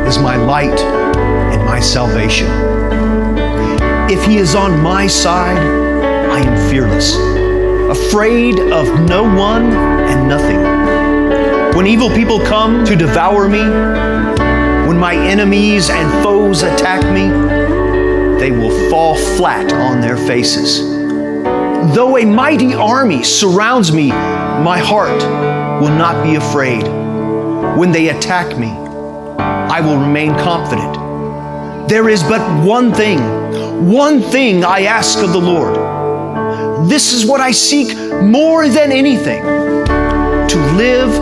is my light and my salvation. If he is on my side, I am fearless, afraid of no one and nothing. When evil people come to devour me, when my enemies and foes attack me, they will fall flat on their faces. Though a mighty army surrounds me, my heart will not be afraid. When they attack me, I will remain confident. There is but one thing I ask of the Lord. This is what I seek more than anything, to live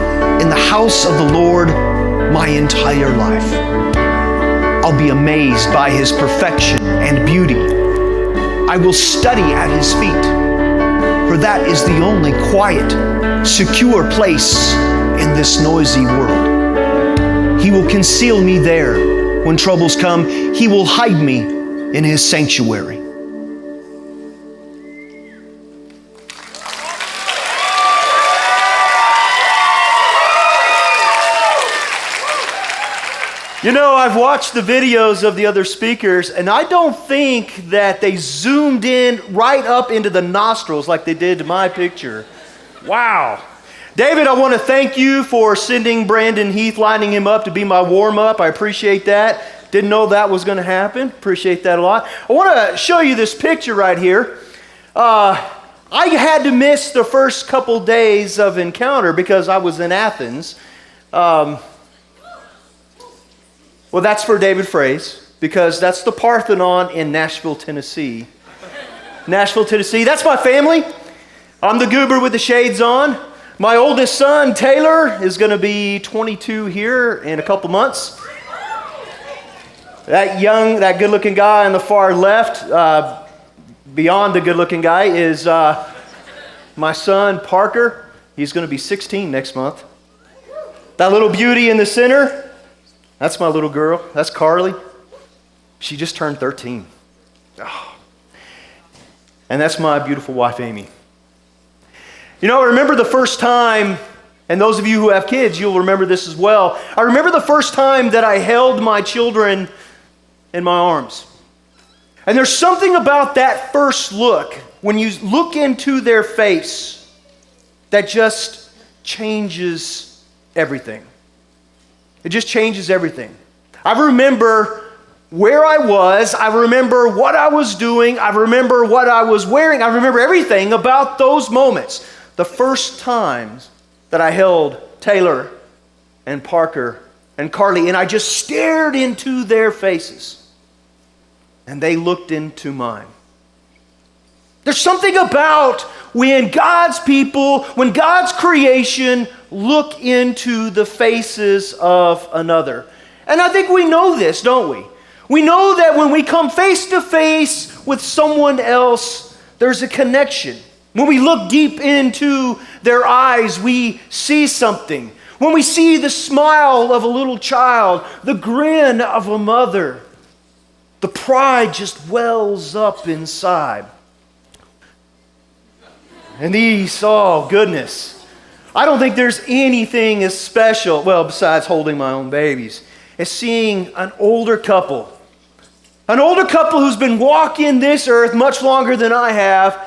in the house of the Lord my entire life. I'll be amazed by his perfection and beauty. I will study at his feet, for that is the only quiet, secure place in this noisy world. He will conceal me there when troubles come. He will hide me in his sanctuary. You know, I've watched the videos of the other speakers, and I don't think that they zoomed in right up into the nostrils like they did to my picture. Wow. David, I want to thank you for sending Brandon Heath, lining him up to be my warm-up. I appreciate that. Didn't know that was going to happen. Appreciate that a lot. I want to show you this picture right here. I had to miss the first couple days of Encounter because I was in Athens. Well, that's for David Fraze, because that's the Parthenon in Nashville, Tennessee. Nashville, Tennessee. That's my family. I'm the goober with the shades on. My oldest son, Taylor, is going to be 22 here in a couple months. That good-looking guy on the far left, beyond the good-looking guy, is my son, Parker. He's going to be 16 next month. That little beauty in the center, that's my little girl. That's Carly. She just turned 13. Oh. And that's my beautiful wife, Amy. You know, I remember the first time, and those of you who have kids, you'll remember this as well. I remember the first time that I held my children in my arms. And there's something about that first look, when you look into their face, that just changes everything. It just changes everything. I remember where I was. I remember what I was doing. I remember what I was wearing. I remember everything about those moments. The first times that I held Taylor and Parker and Carly, and I just stared into their faces, and they looked into mine. There's something about when God's people, when God's creation look into the faces of another. And I think we know this, don't we? We know that when we come face to face with someone else, there's a connection. When we look deep into their eyes, we see something. When we see the smile of a little child, the grin of a mother, the pride just wells up inside. And oh goodness, I don't think there's anything as special, well, besides holding my own babies, as seeing an older couple who's been walking this earth much longer than I have,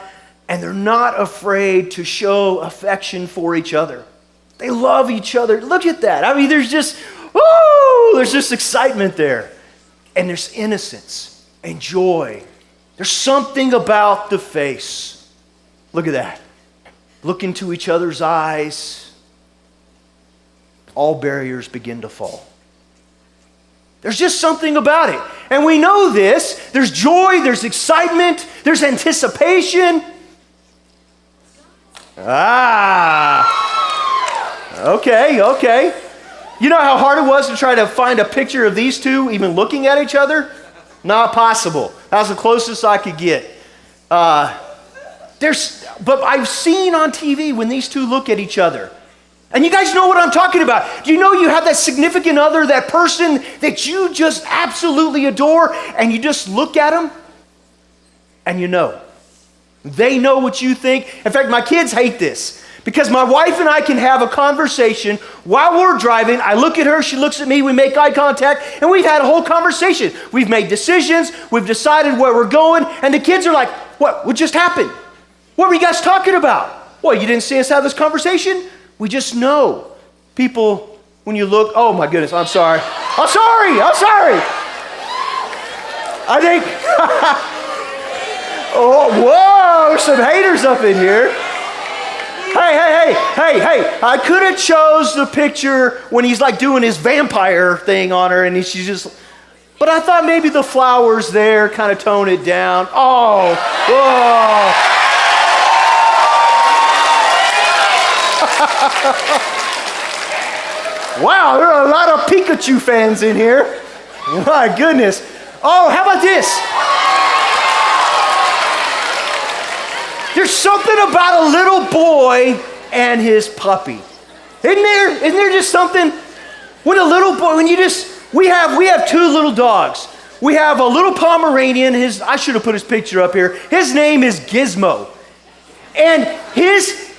and they're not afraid to show affection for each other. They love each other. Look at that. I mean, there's just excitement there. And there's innocence and joy. There's something about the face. Look at that. Look into each other's eyes. All barriers begin to fall. There's just something about it. And we know this. There's joy, there's excitement, there's anticipation. Okay. You know how hard it was to try to find a picture of these two even looking at each other? Not possible. That was the closest I could get. But I've seen on TV when these two look at each other. And you guys know what I'm talking about. Do you know you have that significant other, that person that you just absolutely adore, and you just look at them and you know. They know what you think. In fact, my kids hate this Because my wife and I can have a conversation while we're driving. I look at her, she looks at me, we make eye contact, and we've had a whole conversation. We've made decisions, we've decided where we're going, and the kids are like, what just happened? What were you guys talking about? Well, you didn't see us have this conversation? We just know. People, when you look, oh my goodness, I'm sorry. I'm sorry. I think, oh, whoa, there's some haters up in here. Hey, I could have chose the picture when he's like doing his vampire thing on her and she's just, but I thought maybe the flowers there kind of tone it down. Oh, whoa. Wow, there are a lot of Pikachu fans in here. My goodness. Oh, how about this? There's something about a little boy and his puppy. Isn't there just something when a little boy, we have two little dogs. We have a little Pomeranian, I should have put his picture up here. His name is Gizmo. And his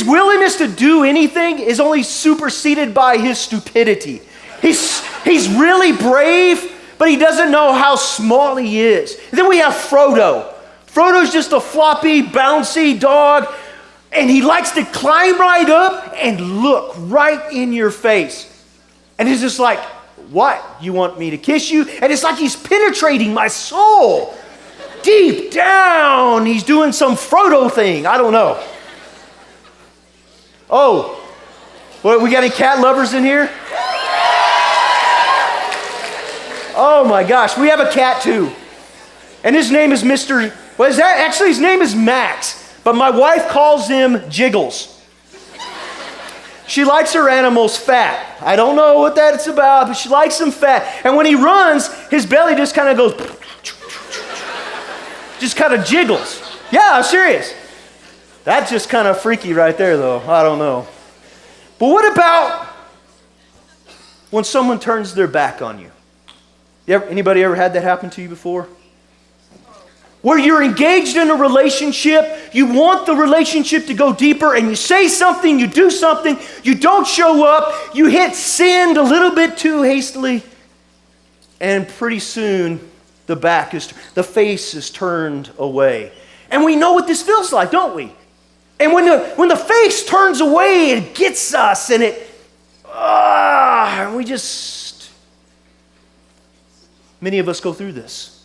willingness to do anything is only superseded by his stupidity. He's really brave, but he doesn't know how small he is. And then we have Frodo. Frodo's just a floppy, bouncy dog, and he likes to climb right up and look right in your face. And he's just like, what? You want me to kiss you? And it's like he's penetrating my soul. Deep down, he's doing some Frodo thing. I don't know. Oh, what, we got any cat lovers in here? Oh my gosh, we have a cat too. And his name is actually his name is Max, but my wife calls him Jiggles. She likes her animals fat. I don't know what that's about, but she likes them fat. And when he runs, his belly just kind of goes, just kind of jiggles. Yeah, I'm serious. That's just kind of freaky right there, though. I don't know. But what about when someone turns their back on you? Anybody ever had that happen to you before? Where you're engaged in a relationship, you want the relationship to go deeper, and you say something, you do something, you don't show up, you hit send a little bit too hastily, and pretty soon the face is turned away. And we know what this feels like, don't we? And when the face turns away, it gets us, and many of us go through this.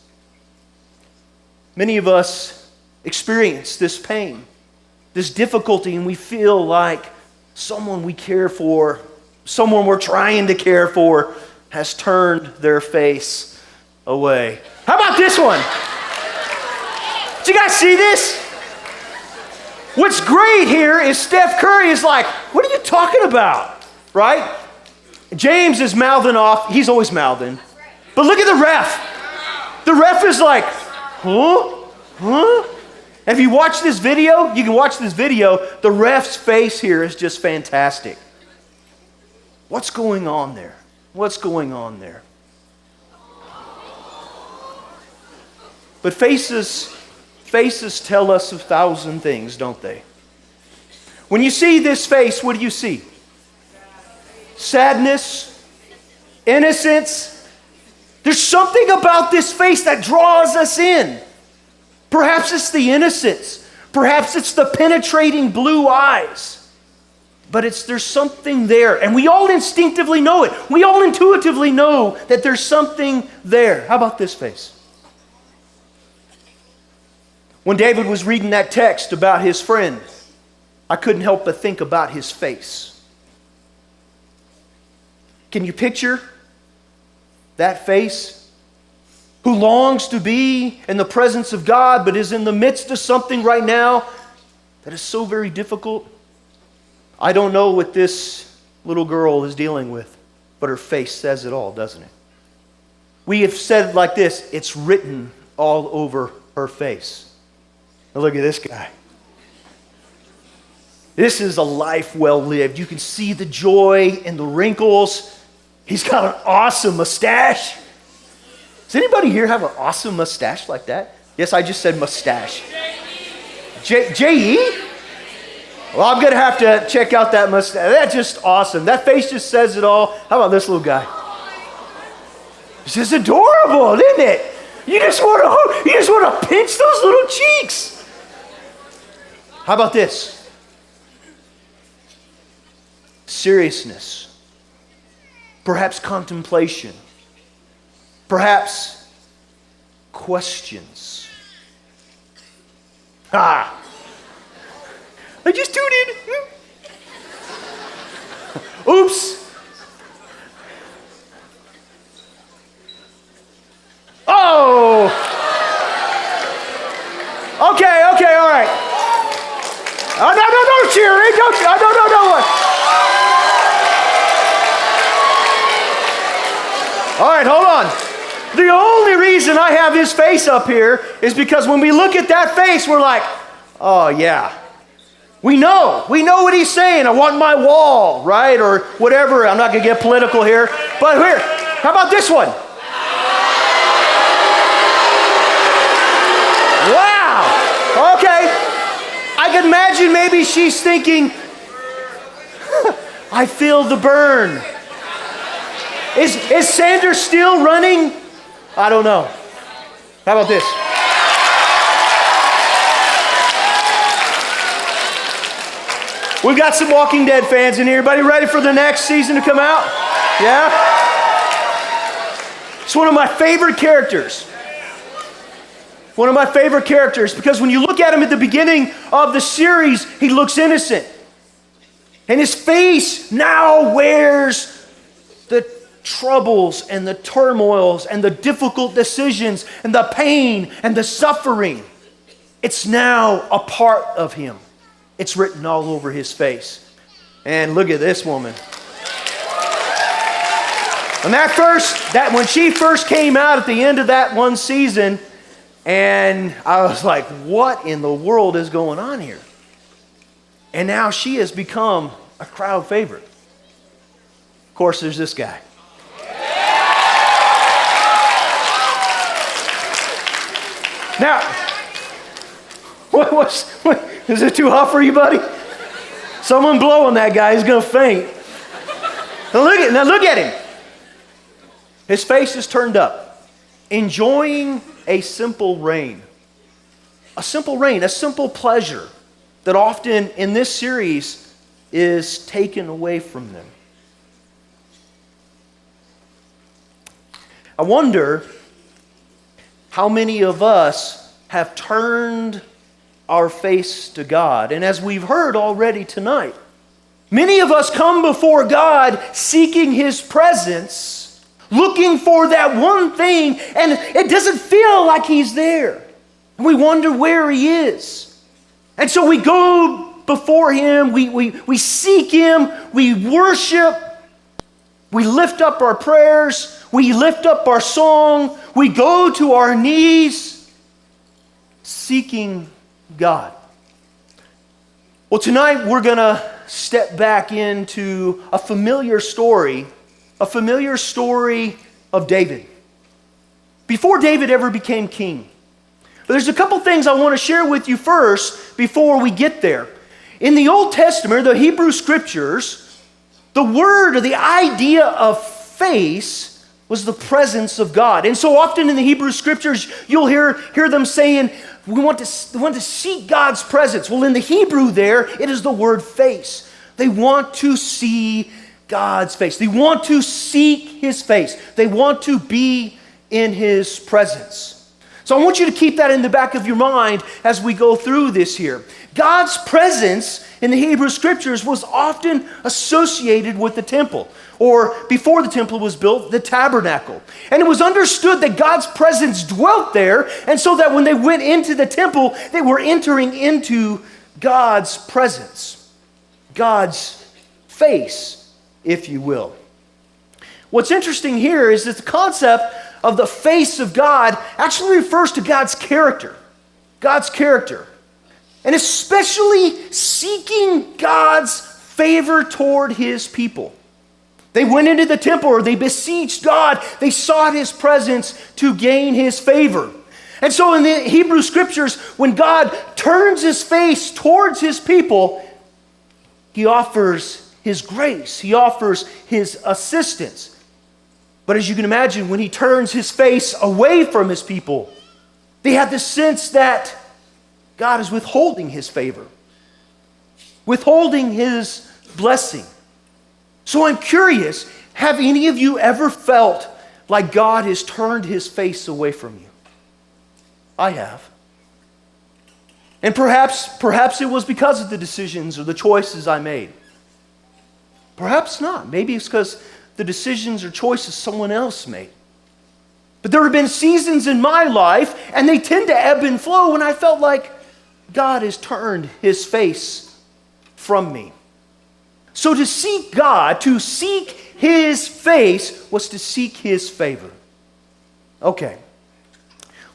Many of us experience this pain, this difficulty, and we feel like someone we care for, someone we're trying to care for, has turned their face away. How about this one? Did you guys see this? What's great here is Steph Curry is like, what are you talking about? Right? James is mouthing off. He's always mouthing. But look at the ref. The ref is like, huh? And if you watch this video, you can watch this video. The ref's face here is just fantastic. What's going on there? What's going on there? But faces tell us 1,000 things, don't they? When you see this face, what do you see? Sadness, innocence. There's something about this face that draws us in. Perhaps it's the innocence. Perhaps it's the penetrating blue eyes. But there's something there. And we all instinctively know it. We all intuitively know that there's something there. How about this face? When David was reading that text about his friend, I couldn't help but think about his face. Can you picture that face? Who longs to be in the presence of God, but is in the midst of something right now that is so very difficult? I don't know what this little girl is dealing with, but her face says it all, doesn't it? We have said it like this, it's written all over her face. Now look at this guy. This is a life well lived. You can see the joy and the wrinkles. He's got an awesome mustache. Does anybody here have an awesome mustache like that? Yes, I just said mustache. J.E.? Well, I'm going to have to check out that mustache. That's just awesome. That face just says it all. How about this little guy? This is adorable, isn't it? You just want to pinch those little cheeks. How about this? Seriousness. Perhaps contemplation. Perhaps questions. I just tuned in. Oops. Oh. Okay, all right. Oh, no, don't cheer. Don't. All right, hold on. The only reason I have his face up here is because when we look at that face, we're like, oh, yeah. We know what he's saying. I want my wall, right? Or whatever. I'm not going to get political here. But here, how about this one? Wow. Okay. I can imagine maybe she's thinking, I feel the burn. Is Sanders still running? I don't know. How about this? We've got some Walking Dead fans in here. Everybody ready for the next season to come out? Yeah? It's one of my favorite characters. One of my favorite characters, because when you look at him at the beginning of the series, he looks innocent. And his face now wears the troubles and the turmoils and the difficult decisions and the pain and the suffering. It's now a part of him. It's written all over his face. And look at this woman. And when she first came out at the end of that one season, and I was like, what in the world is going on here? And now she has become a crowd favorite. Of course, there's this guy. Now, is it too hot for you, buddy? Someone blow on that guy, he's going to faint. Now look at him. His face is turned up, enjoying a simple reign. A simple reign, a simple pleasure that often in this series is taken away from them. I wonder how many of us have turned our face to God. And as we've heard already tonight, many of us come before God seeking His presence, looking for that one thing, and it doesn't feel like He's there. And we wonder where He is. And so we go before Him, we seek Him, we worship, we lift up our prayers, we lift up our song, we go to our knees, seeking God. Well, tonight we're going to step back into a familiar story of David. Before David ever became king. But there's a couple things I want to share with you first before we get there. In the Old Testament, the Hebrew Scriptures, the word or the idea of face was the presence of God. And so often in the Hebrew Scriptures, you'll hear them saying, we want to seek God's presence. Well, in the Hebrew there, it is the word face. They want to see God's face. They want to seek His face. They want to be in His presence. So I want you to keep that in the back of your mind as we go through this here. God's presence in the Hebrew Scriptures was often associated with the temple, or before the temple was built, the tabernacle. And it was understood that God's presence dwelt there, and so that when they went into the temple, they were entering into God's presence, God's face, if you will. What's interesting here is that the concept of the face of God actually refers to God's character. God's character. And especially seeking God's favor toward His people. They went into the temple, or they besieged God. They sought His presence to gain His favor. And so in the Hebrew scriptures, when God turns his face towards his people, he offers his grace. He offers his assistance. But as you can imagine, when he turns his face away from his people, they have this sense that God is withholding his favor, withholding his blessing. So I'm curious, have any of you ever felt like God has turned his face away from you? I have. And perhaps it was because of the decisions or the choices I made. Perhaps not. Maybe it's because the decisions or choices someone else made. But there have been seasons in my life, and they tend to ebb and flow, when I felt like God has turned his face from me. So to seek God, to seek his face, was to seek his favor. Okay.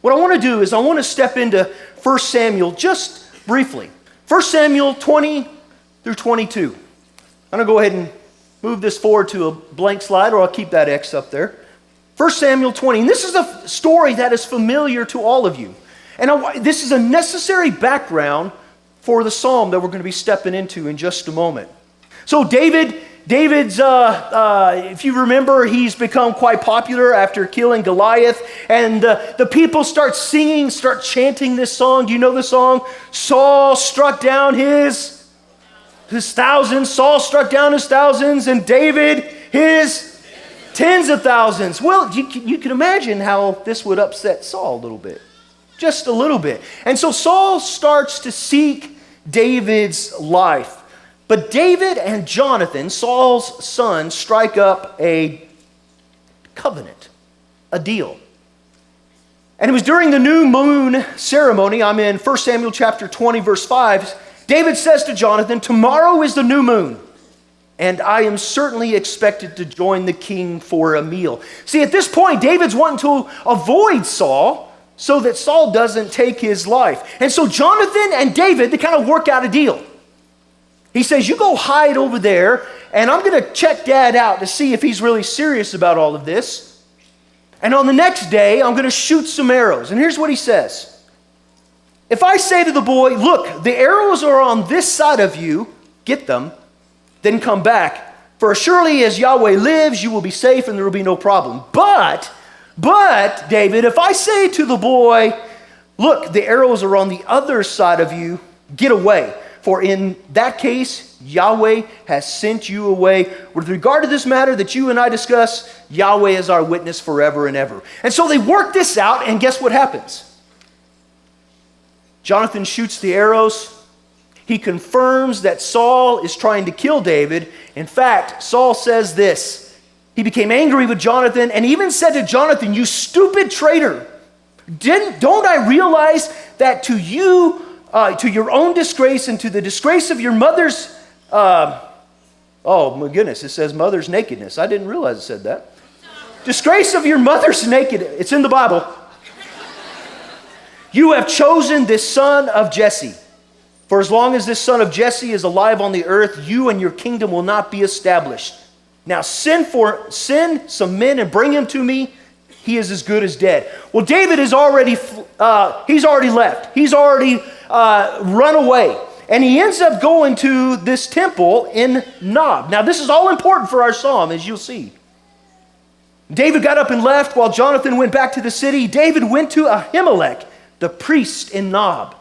What I want to do is I want to step into 1 Samuel just briefly. 1 Samuel 20 through 22. I'm going to go ahead and move this forward to a blank slide, or I'll keep that X up there. 1 Samuel 20. And this is a story that is familiar to all of you. And this is a necessary background for the psalm that we're going to be stepping into in just a moment. So David's, if you remember, he's become quite popular after killing Goliath. And the people start singing, start chanting this song. Do you know the song? Saul struck down his thousands. Saul struck down his thousands, and David his tens of thousands. Well, you can imagine how this would upset Saul a little bit. Just a little bit. And so Saul starts to seek David's life. But David and Jonathan, Saul's son, strike up a covenant, a deal. And it was during the new moon ceremony. I'm in 1 Samuel chapter 20, verse 5. David says to Jonathan, "Tomorrow is the new moon, and I am certainly expected to join the king for a meal." See, at this point, David's wanting to avoid Saul so that Saul doesn't take his life. And so Jonathan and David, they kind of work out a deal. He says, "You go hide over there, and I'm going to check Dad out to see if he's really serious about all of this. And on the next day, I'm going to shoot some arrows." And here's what he says. "If I say to the boy, 'Look, the arrows are on this side of you, get them, then come back. For as surely as Yahweh lives, you will be safe and there will be no problem.' But, David, if I say to the boy, 'Look, the arrows are on the other side of you, get away. For in that case, Yahweh has sent you away. With regard to this matter that you and I discuss, Yahweh is our witness forever and ever.'" And so they work this out, and guess what happens? Jonathan shoots the arrows. He confirms that Saul is trying to kill David. In fact, Saul says this. He became angry with Jonathan and even said to Jonathan, "You stupid traitor. Don't I realize that to you, to your own disgrace and to the disgrace of your mother's," oh my goodness, it says mother's nakedness. I didn't realize it said that. "Disgrace of your mother's nakedness." It's in the Bible. "You have chosen this son of Jesse. For as long as this son of Jesse is alive on the earth, you and your kingdom will not be established. Now send some men and bring him to me. He is as good as dead." Well, David is already, he's already left. He's already run away. And he ends up going to this temple in Nob. Now, this is all important for our psalm, as you'll see. David got up and left while Jonathan went back to the city. David went to Ahimelech, the priest in Nob.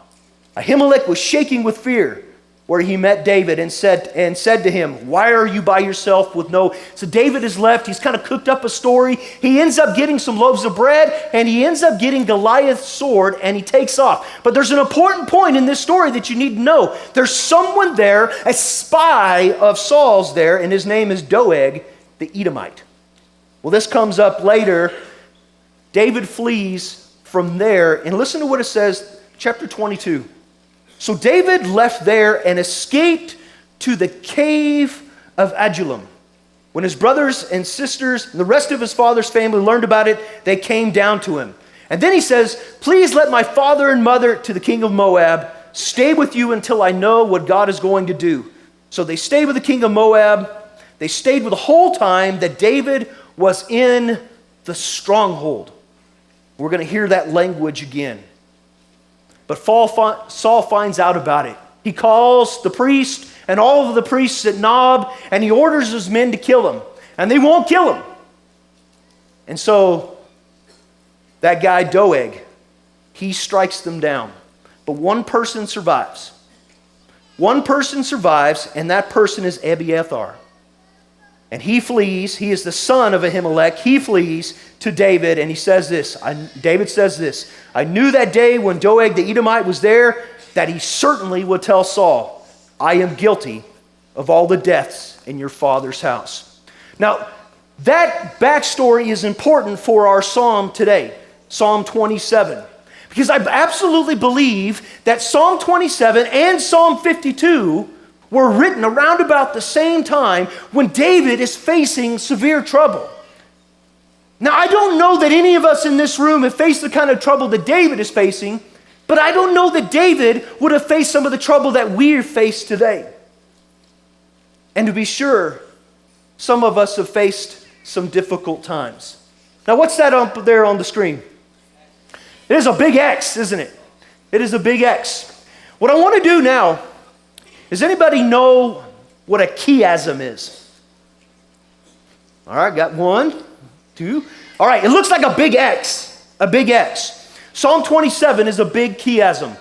Ahimelech was shaking with fear where he met David and said to him, "Why are you by yourself with no..." So David is left. He's kind of cooked up a story. He ends up getting some loaves of bread, and he ends up getting Goliath's sword, and he takes off. But there's an important point in this story that you need to know. There's someone there, a spy of Saul's there, and his name is Doeg, the Edomite. Well, this comes up later. David flees from there, and listen to what it says, chapter 22. "So David left there and escaped to the cave of Adullam. When his brothers and sisters and the rest of his father's family learned about it, they came down to him." And then he says, "Please let my father and mother," to the king of Moab, "stay with you until I know what God is going to do." So they stayed with the king of Moab. They stayed with the whole time that David was in the stronghold. We're going to hear that language again. But Saul finds out about it. He calls the priest and all of the priests at Nob, and he orders his men to kill him. And they won't kill him. And so that guy Doeg, he strikes them down. But one person survives. One person survives, and that person is Abiathar. And he flees. He is the son of Ahimelech. He flees to David, and he says this. David says this, I knew that day when Doeg the Edomite was there that he certainly would tell Saul, I am guilty of all the deaths in your father's house. Now, that backstory is important for our psalm today, Psalm 27. Because I absolutely believe that Psalm 27 and Psalm 52 were written around about the same time when David is facing severe trouble. Now, I don't know that any of us in this room have faced the kind of trouble that David is facing, but I don't know that David would have faced some of the trouble that we face today. And to be sure, some of us have faced some difficult times. Now, what's that up there on the screen? It is a big X, isn't it? It is a big X. What I want to do now, does anybody know what a chiasm is? All right, got 1, 2. All right, it looks like a big X, a big X. Psalm 27 is a big chiasm.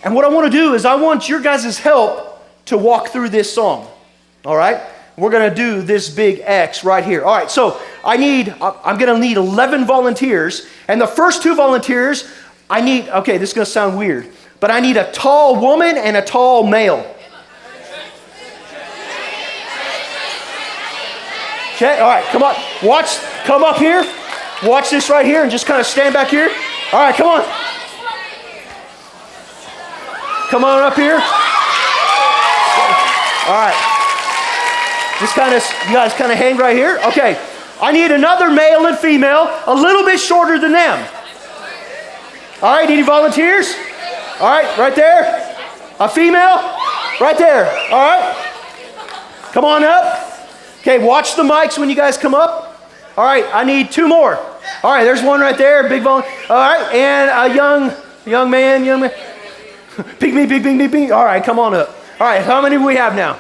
And what I want to do is I want your guys' help to walk through this song. All right? We're going to do this big X right here. All right, so I'm going to need 11 volunteers. And the first 2 volunteers, okay, this is going to sound weird, but I need a tall woman and a tall male. Okay, all right, come on. Come up here. Watch this right here and just kind of stand back here. All right, come on. Come on up here. All right. You guys kind of hang right here. Okay. I need another male and female, a little bit shorter than them. All right, any volunteers? All right, right there. A female? Right there. All right. Come on up. Okay, watch the mics when you guys come up. All right, I need 2 more. All right, there's one right there, big volunteer. All right, and a young man. Big. All right, come on up. All right, how many do we have now?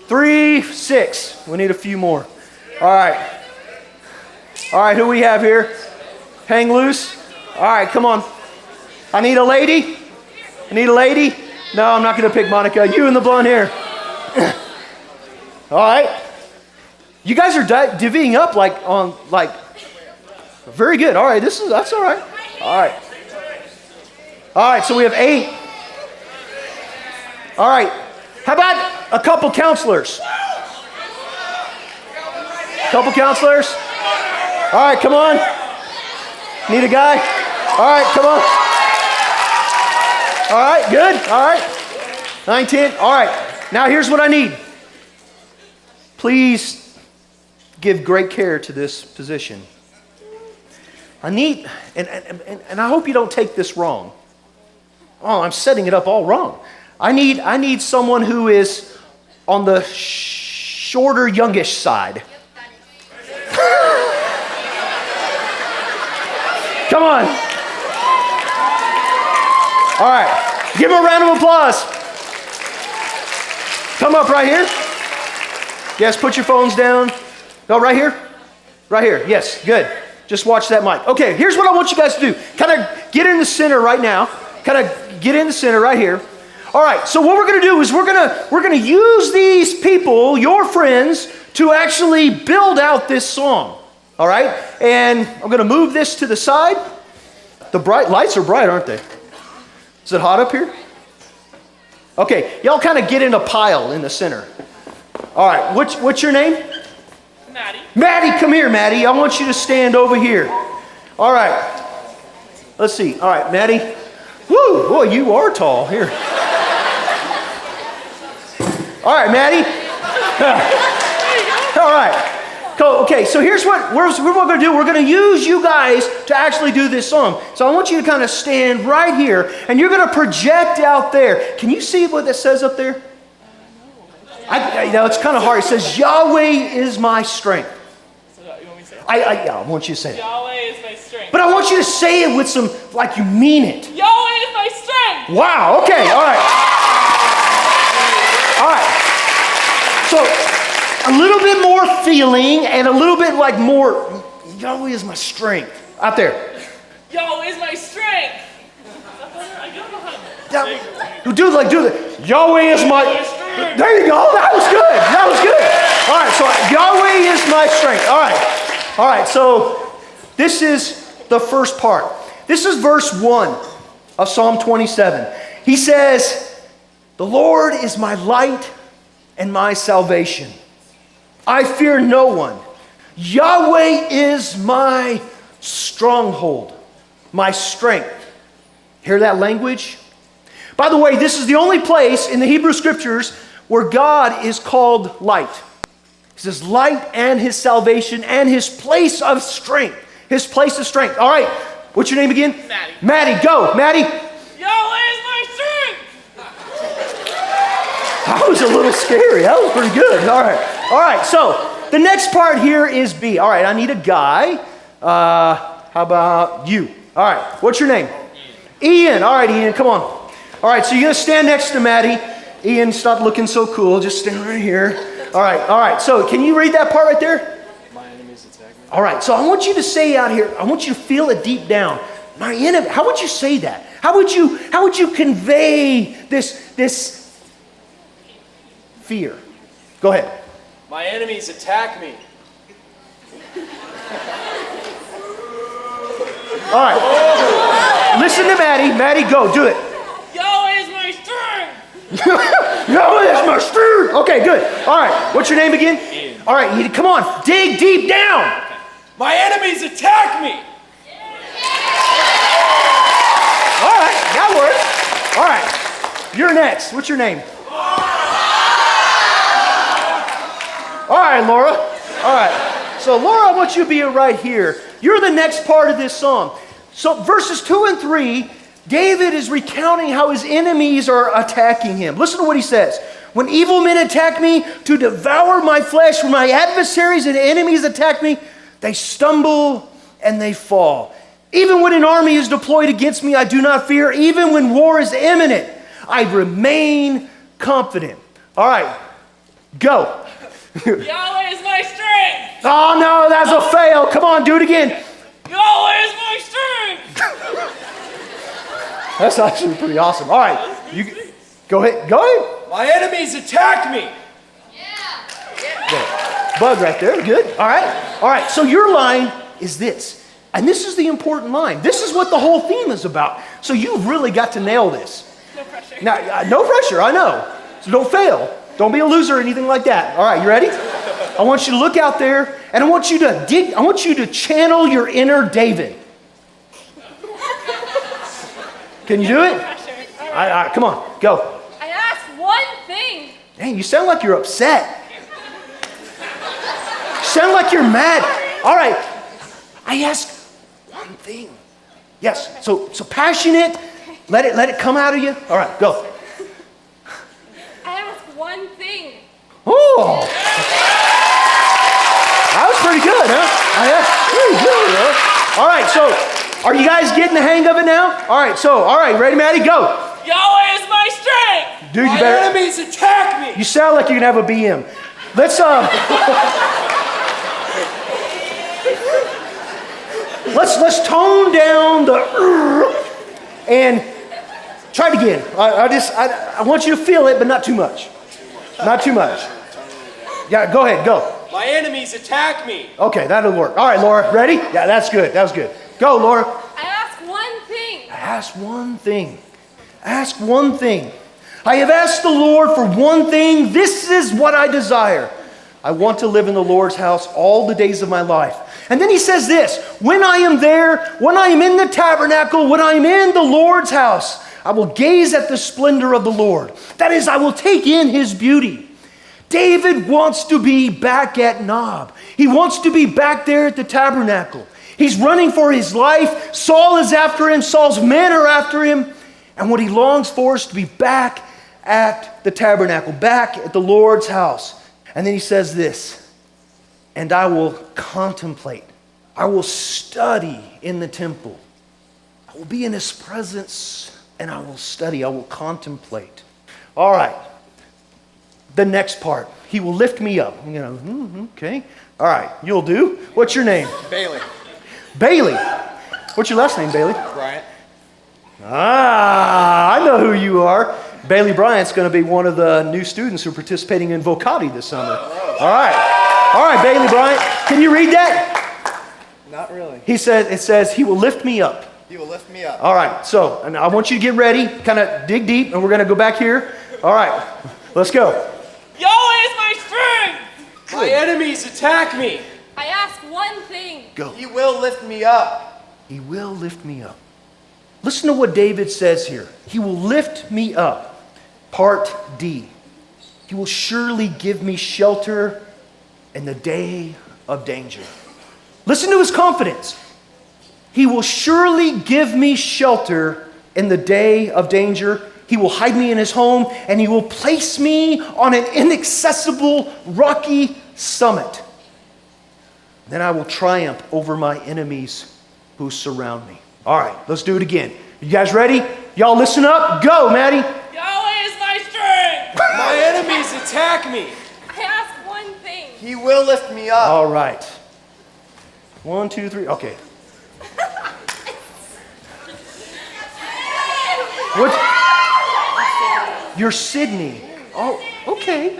3, 6. We need a few more. All right. All right, who we have here? Hang loose. All right, come on. I need a lady. No, I'm not going to pick Monica. You in the blonde hair. All right. You guys are divvying up very good. All right, that's all right. All right. All right, so we have 8. All right. How about a couple counselors? All right, come on. Need a guy? All right, come on. All right, good. All right. 9, 10. All right. Now here's what I need. Please give great care to this position. I need, and I hope you don't take this wrong. Oh, I'm setting it up all wrong. I need someone who is on the shorter, youngish side. Come on. All right. Give him a round of applause. Come up right here. Yes, put your phones down. No, right here. Right here. Yes, good. Just watch that mic. Okay, here's what I want you guys to do. Kind of get in the center right now. Kind of get in the center right here. All right, so what we're going to do is we're going to use these people, your friends, to actually build out this song. All right? And I'm going to move this to the side. The lights are bright, aren't they? Is it hot up here? Okay, y'all kind of get in a pile in the center. All right, what's your name? Maddie. Maddie, come here, Maddie. I want you to stand over here. All right. Let's see. All right, Maddie. Woo, boy, you are tall. Here. All right, Maddie. All right. Okay, so here's what we're going to do. We're going to use you guys to actually do this song. So I want you to kind of stand right here, and you're going to project out there. Can you see what that says up there? I know it's kind of hard. It says, Yahweh is my strength. So you want me to say it? I want you to say it. Yahweh is my strength. but I want you to say it with some, like you mean it. Yahweh is my strength. Wow, okay, all right. All right. So, a little bit more feeling and a little bit like more, Yahweh is my strength. Out there. Yahweh is my strength. I don't know how to Do the, Yahweh is my, there you go, that was good, that was good. All right, so Yahweh is my strength. All right, so this is the first part. This is verse 1 of Psalm 27. He says, the Lord is my light and my salvation. I fear no one. Yahweh is my stronghold, my strength. Hear that language? By the way, this is the only place in the Hebrew Scriptures where God is called light. He says light and his salvation and his place of strength. His place of strength. All right, what's your name again? Maddie. Maddie, go. Maddie. Yahweh is my strength. That was a little scary. That was pretty good. All right, so the next part here is B. All right, I need a guy. How about you? All right, what's your name? Ian. All right, Ian, come on. All right, so you're going to stand next to Maddie. Ian, stop looking so cool. Just stand right here. All right. So can you read that part right there? My enemies attack me. All right, so I want you to say out here, I want you to feel it deep down. My enemy, how would you say that? How would you convey this fear? Go ahead. My enemies attack me. All right. Listen to Maddie. Maddie, go. Do it. Yahweh is my strength. Yahweh is my strength. Okay, good. All right. What's your name again? Ian. All right, Ian, come on. Dig deep down. My enemies attack me. All right, that works. All right. You're next. What's your name? All right, Laura. All right. So, Laura, I want you to be right here. You're the next part of this psalm. So, verses 2 and 3, David is recounting how his enemies are attacking him. Listen to what he says. When evil men attack me to devour my flesh, when my adversaries and enemies attack me, they stumble and they fall. Even when an army is deployed against me, I do not fear. Even when war is imminent, I remain confident. All right, go. Yahweh is my strength. Oh, no, that's a fail. Come on, do it again. Yahweh is my strength. That's actually pretty awesome. All right, you go ahead. Go ahead. My enemies attack me. Bug right there. Good. All right. So your line is this. And this is the important line. This is what the whole theme is about. So you've really got to nail this. No pressure. Now, no pressure, I know. So don't fail. Don't be a loser or anything like that. All right, you ready? I want you to look out there and I want you to channel your inner David. Can you do it? No pressure. All All right. right, come on, go. I ask one thing. Dang, you sound like you're upset. You sound like you're mad. All right, I ask one thing. Yes, so passionate. Let it come out of you. All right, go. I ask one thing. Oh, that was pretty good, huh? Pretty good, huh? All right, so are you guys getting the hang of it now? All right, ready, Maddie? Go. Yahweh is my strength. Dude, you My better. enemies attack me. You sound like you're gonna have a BM. Let's tone down the and try it again. I want you to feel it, but not too much. Not too much. Yeah, go ahead, go. My enemies attack me. Okay, that'll work. All right, Laura, ready? Yeah, that's good. That was good. Go, Laura. I ask one thing. Ask one thing. Ask one thing. I have asked the Lord for one thing. This is what I desire. I want to live in the Lord's house all the days of my life. And then he says this, when I am there, when I am in the tabernacle, when I am in the Lord's house, I will gaze at the splendor of the Lord. That is, I will take in his beauty. David wants to be back at Nob. He wants to be back there at the tabernacle. He's running for his life. Saul is after him. Saul's men are after him. And what he longs for is to be back at the tabernacle, back at the Lord's house. And then he says this, and I will contemplate I will study in the temple. I will be in his presence and I will study. I will contemplate. All right. The next part. He will lift me up. Okay. All right. You'll do. What's your name? Bailey. Bailey. What's your last name, Bailey? Bryant. Ah, I know who you are. Bailey Bryant's going to be one of the new students who are participating in Vocati this summer. All right. All right, Bailey Bryant. Can you read that? Not really. It says, he will lift me up. He will lift me up. All right, so and I want you to get ready, kind of dig deep, and we're going to go back here. All right, let's go. Yahweh is my strength. My enemies attack me. I ask one thing. Go. He will lift me up. He will lift me up. Listen to what David says here. He will lift me up. Part D. He will surely give me shelter in the day of danger. Listen to his confidence. He will surely give me shelter in the day of danger. He will hide me in his home, and he will place me on an inaccessible, rocky summit. Then I will triumph over my enemies who surround me. All right, let's do it again. You guys ready? Y'all listen up. Go, Maddie. Yahweh is my strength. My enemies attack me. I ask one thing. He will lift me up. All right. 1, 2, 3. Okay. What? You're Sydney. Oh, okay.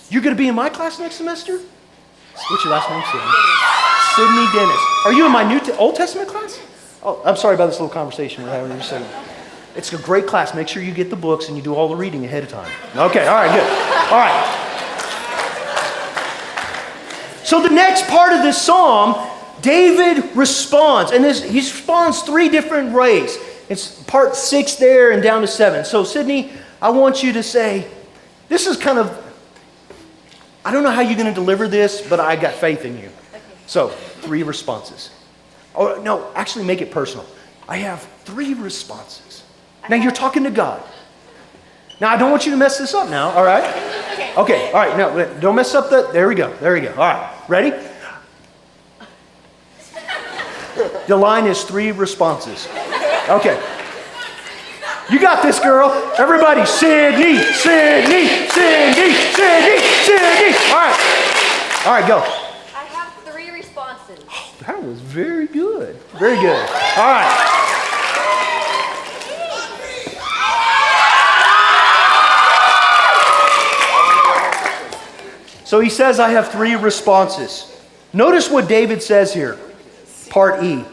You're going to be in my class next semester? What's your last name, Sydney? Sydney Dennis. Are you in my Old Testament class? Oh, I'm sorry about this little conversation we're having. It's a great class. Make sure you get the books and you do all the reading ahead of time. Okay, all right, good. All right. So the next part of this psalm, David responds. And he responds 3 different ways. It's part 6 there and down to 7. So Sydney, I want you to say, this is kind of, I don't know how you're going to deliver this, but I got faith in you. Okay. So 3 responses. Oh, no, actually make it personal. I have 3 responses. Now you're talking to God. Now I don't want you to mess this up now, all right? Okay, all right, no, don't mess up there we go. All right, ready? The line is 3 responses. Okay. You got this, girl. Everybody, Sydney, Sydney, Sydney, Sydney, Sydney. All right, go. I have 3 responses. Oh, that was very good. Very good. All right. So he says, I have 3 responses. Notice what David says here. Part E.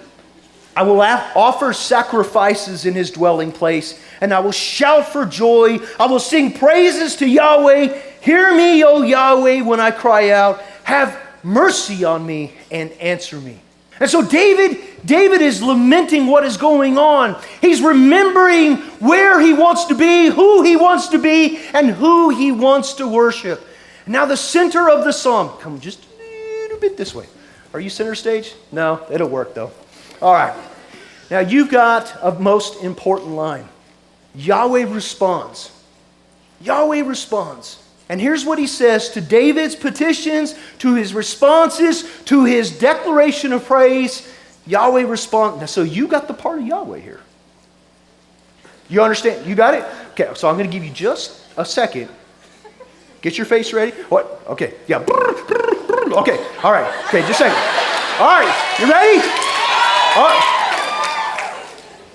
I will offer sacrifices in his dwelling place, and I will shout for joy. I will sing praises to Yahweh. Hear me, O Yahweh, when I cry out. Have mercy on me and answer me. And so David is lamenting what is going on. He's remembering where he wants to be, who he wants to be, and who he wants to worship. Now the center of the psalm, come just a little bit this way. Are you center stage? No, it'll work though. All right. Now you've got a most important line. Yahweh responds. Yahweh responds. And here's what he says to David's petitions, to his responses, to his declaration of praise. Yahweh responds. Now, so you got the part of Yahweh here. You understand? You got it? Okay, so I'm going to give you just a second. Get your face ready. What? Okay, yeah. Okay, all right. Okay, just a second. All right, you ready? All right.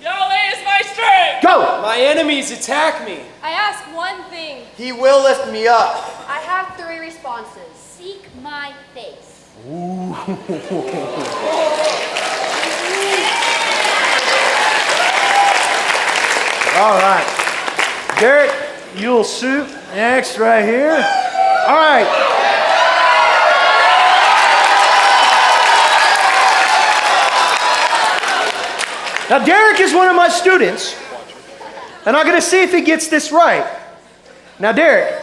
Yahweh is my strength. Go! My enemies attack me. I ask one thing. He will lift me up. I have 3 responses. Seek my face. All right. Derek, you'll suit next right here. All right. Now, Derek is one of my students, and I'm going to see if he gets this right. Now, Derek,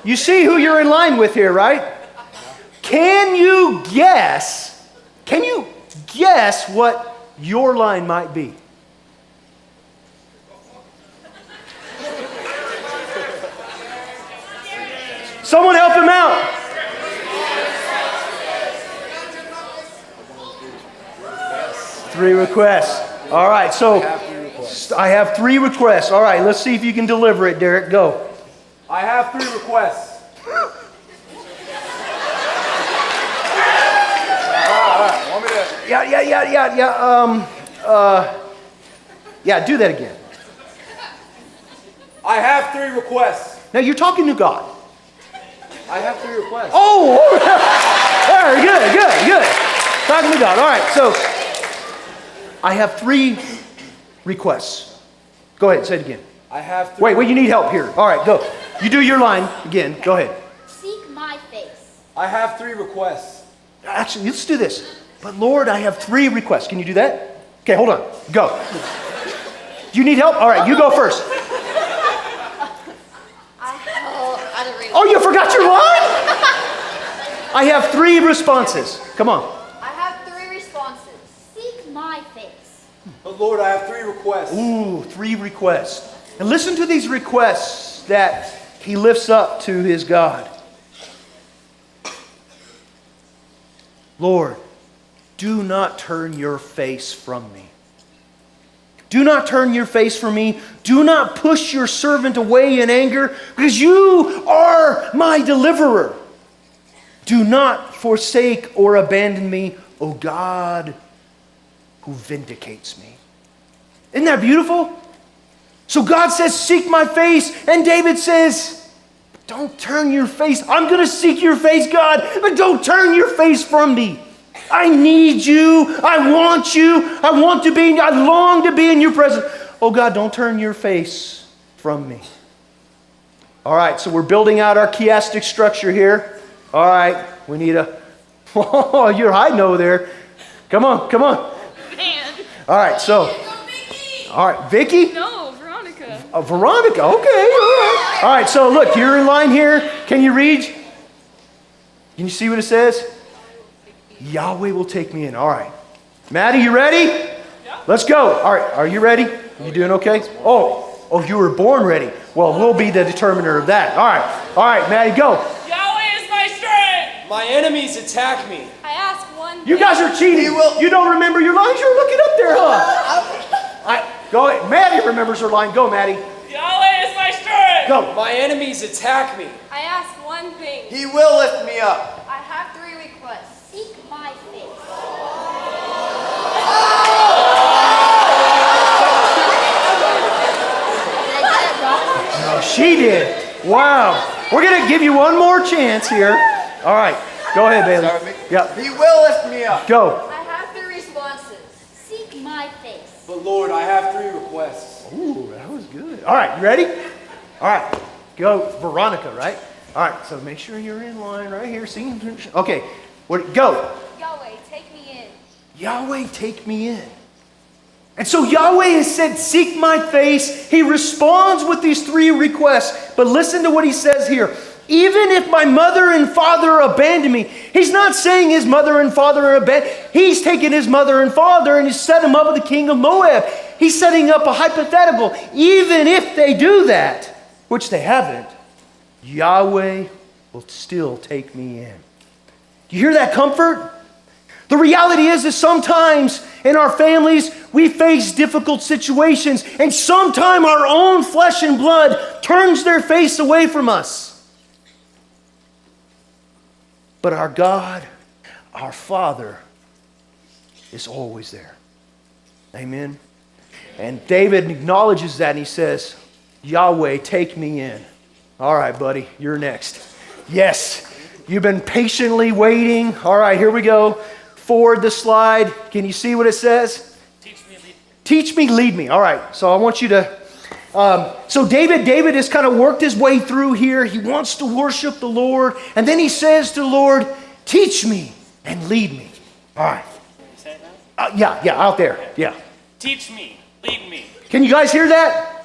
you see who you're in line with here, right? Can you guess what your line might be? Someone help him out. 3 requests. All right, so I have 3 requests. All right, let's see if you can deliver it, Derek. Go. I have 3 requests. Want me to? Yeah, do that again. I have 3 requests. Now you're talking to God. I have 3 requests. Oh, very good. Talking to God. All right, so I have 3 requests. Go ahead, say it again. I have 3. Wait, you need help here. All right, go. You do your line again. Go ahead. Seek my face. I have 3 requests. Actually, let's do this. But Lord, I have 3 requests. Can you do that? Okay, hold on. Go. Do you need help? All right, you go first. I don't read. Oh, you forgot your line? I have 3 responses. Come on. I have 3 responses. Seek my face. But Lord, I have 3 requests. Ooh, 3 requests. And listen to these requests that he lifts up to his God. Lord, do not turn your face from me. Do not turn your face from me. Do not push your servant away in anger, because you are my deliverer. Do not forsake or abandon me, O God, who vindicates me. Isn't that beautiful? So God says, seek my face. And David says, don't turn your face. I'm going to seek your face, God, but don't turn your face from me. I need you. I want you. I long to be in your presence. Oh God, don't turn your face from me. All right, so we're building out our chiastic structure here. All right, we need a, oh, you're hiding over there. Come on. Man. All right, so, all right, Vicky? No, Veronica. Veronica, okay, all right. All right, so look, you're in line here. Can you read? Can you see what it says? Yahweh will take me in. All right. Maddie, you ready? Yeah. Let's go. All right, are you ready? You doing okay? Oh, you were born ready. Well, we'll be the determiner of that. All right, Maddie, go. Yahweh is my strength. My enemies attack me. I ask one You guys are cheating. You don't remember your lines? You're looking up there, huh? Go ahead. Maddie remembers her line. Go, Maddie. Yahweh is my strength. Go. My enemies attack me. I ask one thing. He will lift me up. I have 3 requests. Seek my face. Did I get it wrong? Oh, she did. Wow. We're going to give you one more chance here. All right. Go ahead, Bailey. Start with me? Yep. He will lift me up. Go. I have 3 responses. Seek my face. But Lord, I have 3 requests. Ooh, that was good. All right, you ready? All right, go, Veronica, right? All right, so make sure you're in line right here. See? Okay, go. Yahweh, take me in. Yahweh, take me in. And so Yahweh has said, seek my face. He responds with these 3 requests. But listen to what he says here. Even if my mother and father abandon me. He's not saying his mother and father are abandoned. He's taken his mother and father and he's set him up with the king of Moab. He's setting up a hypothetical. Even if they do that, which they haven't, Yahweh will still take me in. Do you hear that comfort? The reality is that sometimes in our families, we face difficult situations, and sometimes our own flesh and blood turns their face away from us. But our God, our Father, is always there. Amen? And David acknowledges that, and he says, Yahweh, take me in. All right, buddy, you're next. Yes, you've been patiently waiting. All right, here we go. Forward the slide. Can you see what it says? Teach me, lead me. Teach me, lead me. All right, so I want you to... So David has kind of worked his way through here. He wants to worship the Lord. And then he says to the Lord, teach me and lead me. All right. You say it now? Yeah, out there. Yeah. Teach me, lead me. Can you guys hear that?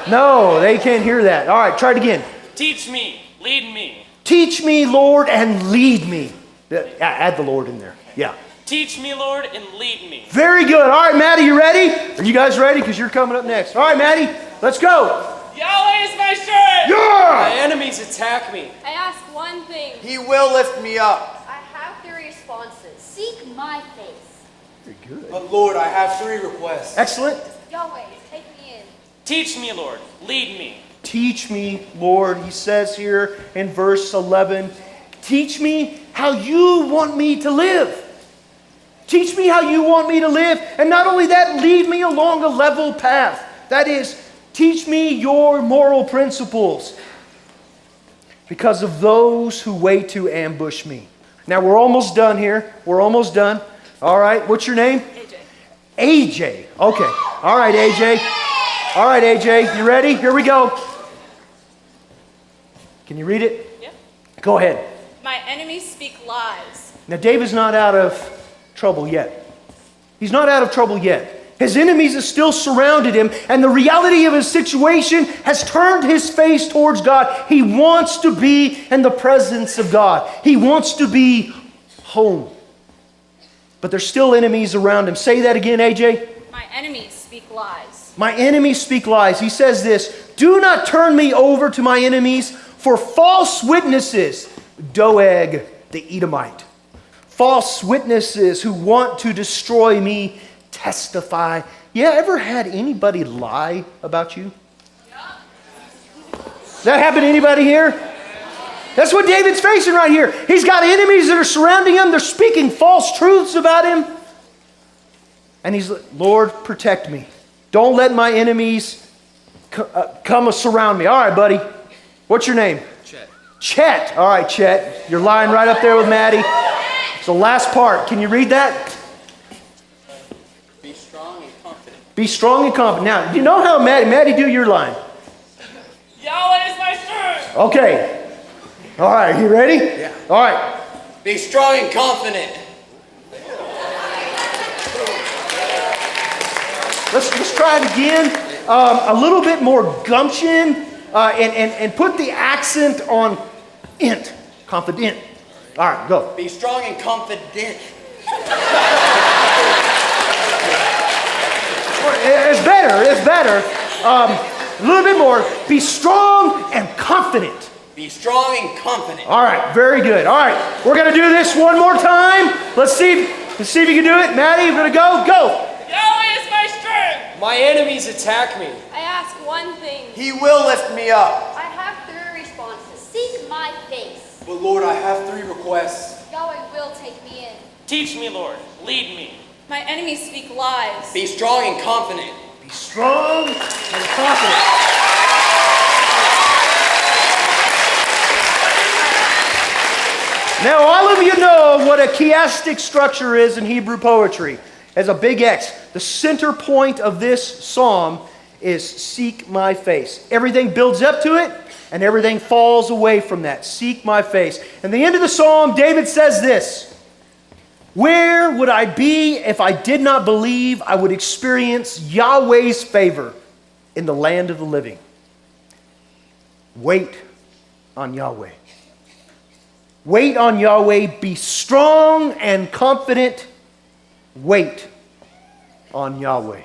No, they can't hear that. All right, try it again. Teach me, lead me. Teach me, Lord, and lead me. Add the Lord in there. Yeah. Teach me, Lord, and lead me. Very good. All right, Maddie, you ready? Are you guys ready? Because you're coming up next. All right, Maddie, let's go. Yahweh is my strength. My Yeah! enemies attack me. I ask one thing. He will lift me up. I have 3 responses. Seek my face. But Lord, I have three requests. Excellent. Yahweh, take me in. Teach me, Lord. Lead me. Teach me, Lord, he says here in verse 11. Teach me how you want me to live. Teach me how you want me to live. And not only that, lead me along a level path. That is, teach me your moral principles because of those who wait to ambush me. Now, we're almost done here. We're almost done. All right, what's your name? AJ. AJ. Okay. All right, AJ. All right, AJ. You ready? Here we go. Can you read it? Yep. Go ahead. My enemies speak lies. Now, David's not out of trouble yet. He's not out of trouble yet. His enemies have still surrounded him, and the reality of his situation has turned his face towards God. He wants to be in the presence of God. He wants to be home. But there's still enemies around him. Say that again, AJ. My enemies speak lies. My enemies speak lies. He says this, do not turn me over to my enemies for false witnesses. Doeg the Edomite. False witnesses who want to destroy me testify. Yeah, ever had anybody lie about you? Does that happen to anybody here? That's what David's facing right here. He's got enemies that are surrounding him. They're speaking false truths about him. And he's like, Lord, protect me. Don't let my enemies come surround me. All right, buddy. What's your name? Chet. Chet. All right, Chet. You're lying right up there with Maddie. It's the last part. Can you read that? Be strong and confident. Be strong and confident. Now, you know how Maddie, do your line. Yahweh is my strength. Okay. All right, you ready? Yeah. All right. Be strong and confident. Let's try it again. A little bit more gumption and put the accent on int. Confident. All right, go. Be strong and confident. It's better. It's better. A little bit more. Be strong and confident. Be strong and confident. All right, very good. All right, we're going to do this one more time. Let's see if you can do it. Maddie, we're going to go. Go. Yahweh is my strength. My enemies attack me. I ask one thing. He will lift me up. I have three responses. Seek my face. But Lord, I have three requests. Yahweh will take me in. Teach me, Lord. Lead me. My enemies speak lies. Be strong and confident. Be strong and confident. Now, all of you know what a chiastic structure is in Hebrew poetry. As a big X, the center point of this psalm is seek my face. Everything builds up to it, and everything falls away from that. Seek my face. And the end of the psalm, David says this, where would I be if I did not believe I would experience Yahweh's favor in the land of the living? Wait on Yahweh. Wait on Yahweh. Be strong and confident. Wait on Yahweh.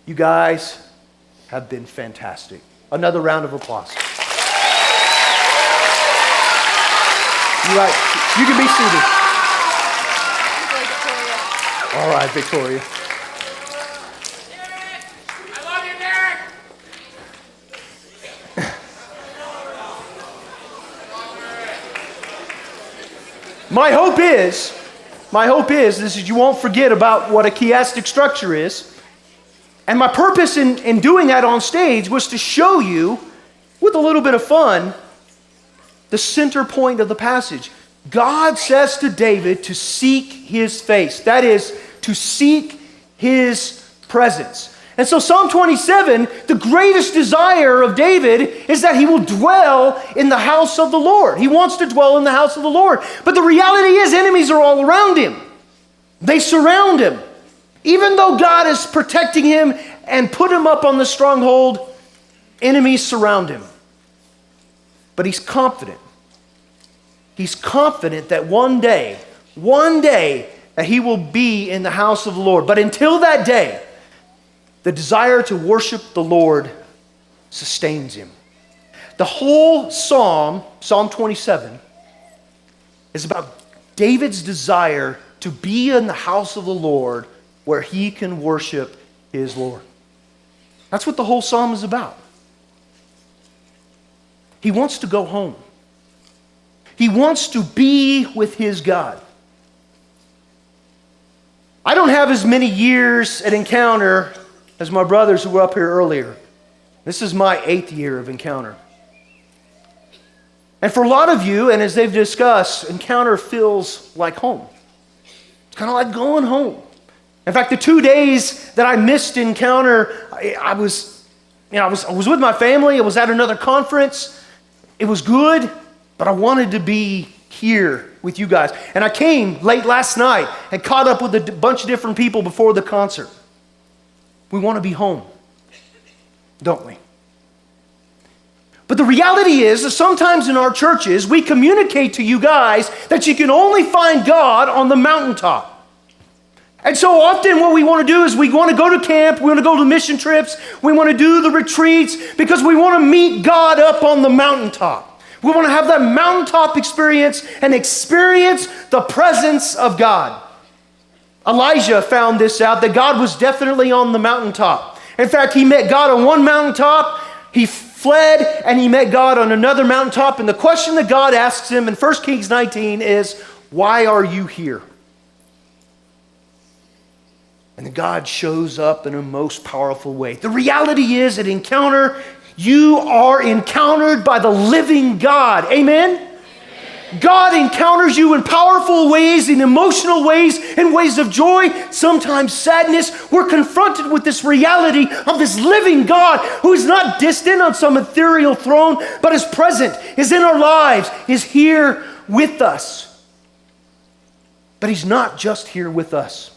You guys have been fantastic. Another round of applause. You can be seated. All right, Victoria. I love you, Derek. My hope is you won't forget about what a chiastic structure is. And my purpose in doing that on stage was to show you, with a little bit of fun, the center point of the passage. God says to David to seek his face. That is, to seek his presence. And so Psalm 27, the greatest desire of David is that he will dwell in the house of the Lord. He wants to dwell in the house of the Lord. But the reality is enemies are all around him. They surround him. Even though God is protecting him and put him up on the stronghold, enemies surround him. But he's confident. He's confident that one day, that he will be in the house of the Lord. But until that day, the desire to worship the Lord sustains him. The whole psalm, Psalm 27, is about David's desire to be in the house of the Lord where he can worship his Lord. That's what the whole psalm is about. He wants to go home. He wants to be with his God. I don't have as many years at Encounter as my brothers who were up here earlier. This is my 8th year of Encounter. And for a lot of you, and as they've discussed, Encounter feels like home. It's kind of like going home. In fact, the 2 days that I missed Encounter, I was with my family. I was at another conference. It was good, but I wanted to be here with you guys. And I came late last night and caught up with a bunch of different people before the concert. We want to be home, don't we? But the reality is that sometimes in our churches, we communicate to you guys that you can only find God on the mountaintop. And so often what we want to do is we want to go to camp, we want to go to mission trips, we want to do the retreats because we want to meet God up on the mountaintop. We want to have that mountaintop experience and experience the presence of God. Elijah found this out, that God was definitely on the mountaintop. In fact, he met God on one mountaintop, he fled, and he met God on another mountaintop. And the question that God asks him in 1 Kings 19 is, why are you here? And God shows up in a most powerful way. The reality is at Encounter, you are encountered by the living God. Amen? God encounters you in powerful ways, in emotional ways, in ways of joy, sometimes sadness. We're confronted with this reality of this living God who is not distant on some ethereal throne, but is present, is in our lives, is here with us. But he's not just here with us.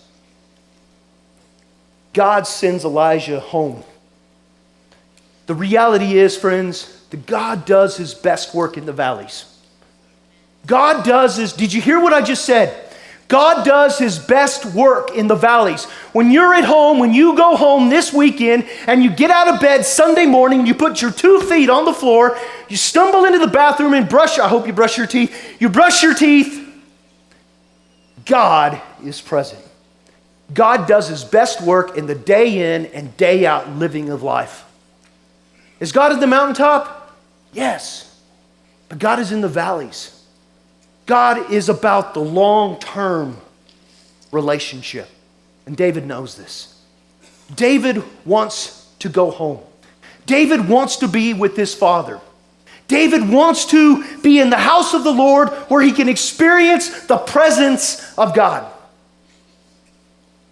God sends Elijah home. The reality is, friends, that God does his best work in the valleys. God does his, did you hear what I just said? God does his best work in the valleys. When you're at home, when you go home this weekend and you get out of bed Sunday morning, you put your 2 feet on the floor, you stumble into the bathroom and I hope you brush your teeth. You brush your teeth. God is present. God does his best work in the day in and day out living of life. Is God at the mountaintop? Yes. But God is in the valleys. God is about the long-term relationship. And David knows this. David wants to go home. David wants to be with his father. David wants to be in the house of the Lord where he can experience the presence of God.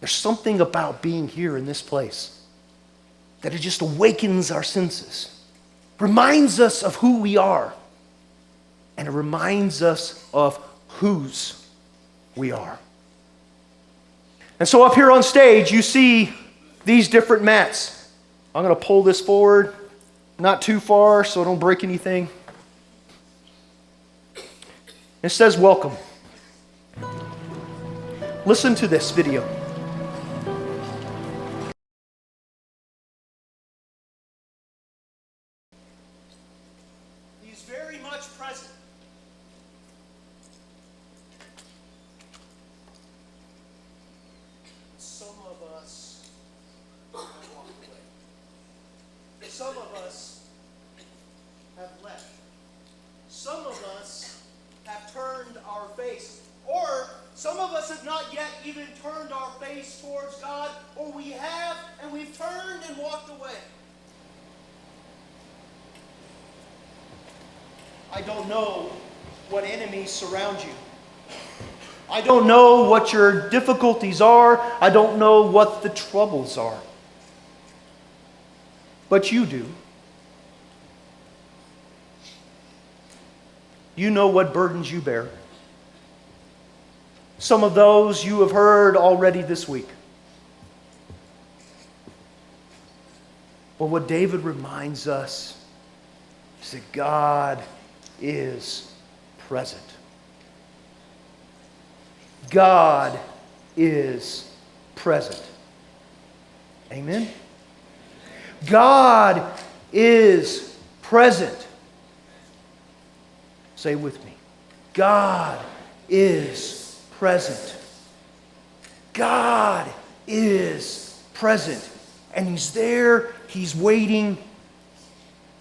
There's something about being here in this place that it just awakens our senses, reminds us of who we are, and it reminds us of whose we are. And so up here on stage, you see these different mats. I'm going to pull this forward, not too far so I don't break anything. It says, welcome. Listen to this video. He's very much present. Some of us have walked away. Some of us have left. Some of us have turned our face. Or some of us have not yet even turned our face towards God. Or we have and we've turned and walked away. I don't know what enemies surround you. I don't know what your difficulties are. I don't know what the troubles are. But you do. You know what burdens you bear. Some of those you have heard already this week. But what David reminds us is that God is present. God is present. Amen? God is present. Say with me. God is present. God is present. And He's there. He's waiting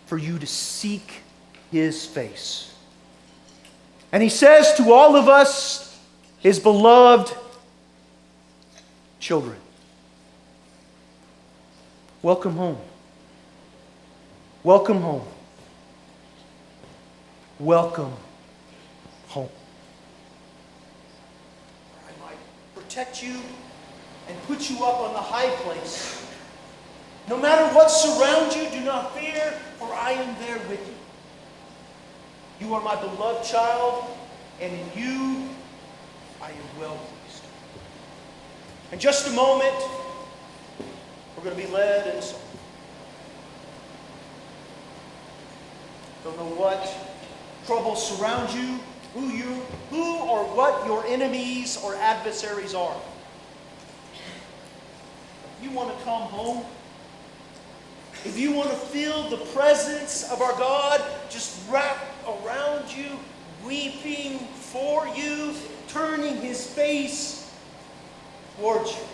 for you to seek His face. And He says to all of us, His beloved children, welcome home. Welcome home. Welcome home. I might protect you and put you up on the high place. No matter what surrounds you, do not fear, for I am there with you. You are my beloved child, and in you I am well pleased. In just a moment, we're going to be led in song. Don't know what troubles surround you, who or what your enemies or adversaries are. If you want to come home, if you want to feel the presence of our God just wrap around you, weeping for you, turning His face towards you,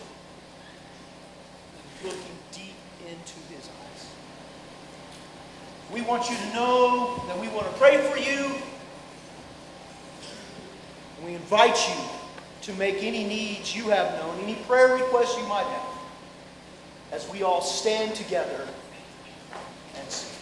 looking deep into His eyes. We want you to know that we want to pray for you. We invite you to make any needs you have known, any prayer requests you might have, as we all stand together and sing.